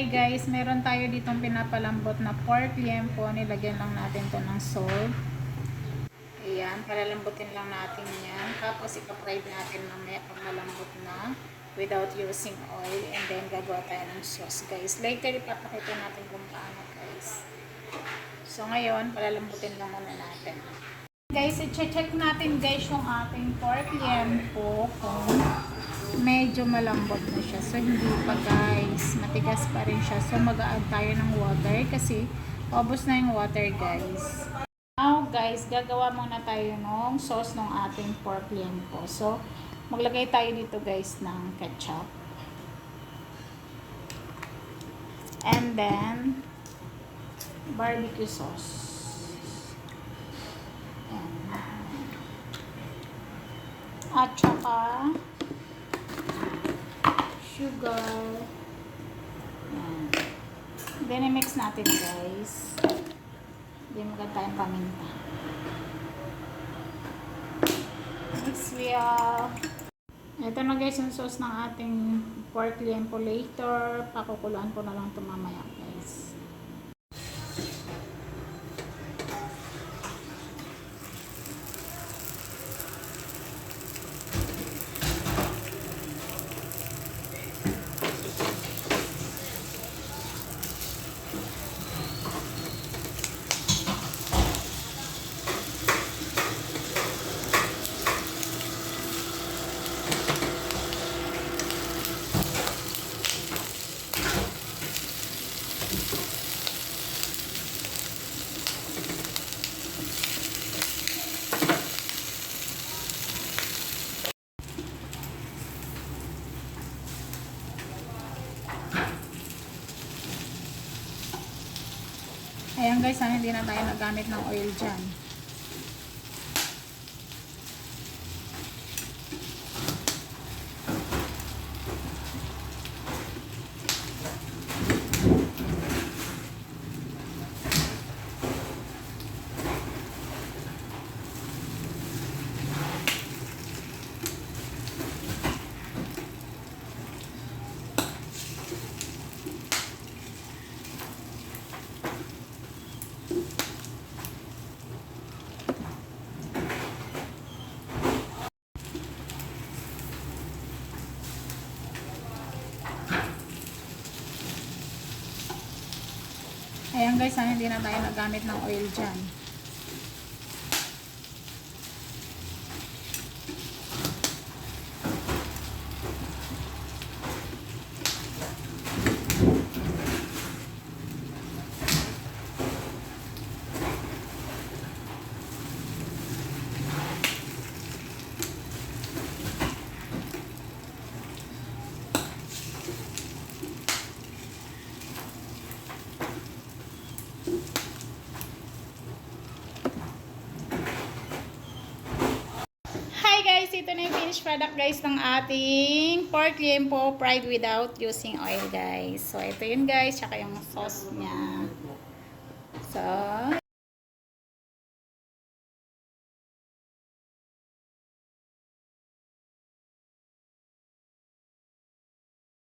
guys, meron tayo ditong pinapalambot na pork liempo. Nilagyan lang natin to ng salt. Ayan, palalambutin lang natin yan. Tapos ipa-fry natin mamaya pag malambot na without using oil. And then gagawa tayo ng sauce guys. Later ipapakita natin kung paano guys. So ngayon, palalambutin lang muna natin. Guys, i-check natin guys yung ating pork liempo kung medyo malambot na siya. So hindi pa guys, matigas pa rin siya. So mag-a-add tayo ng water kasi ubos na yung water guys. Now guys, gagawa muna tayo ng sauce ng ating pork liempo. So maglagay tayo dito guys ng ketchup. And then barbecue sauce. At saka sugar. Ayan. Then i-mix natin guys. Then maganda tayong paminta. Mix well. Ito na guys yung sauce ng ating pork liempo later. Pakukuluan ko na lang ito mamaya guys. Ayan guys, hindi na tayo nagamit ng oil dyan. Ayan guys, hindi na tayo nagamit ng oil dyan. Guys, ito na yung finished product guys ng ating pork liempo fried without using oil guys. So ito yun guys, tsaka yung sauce niya. So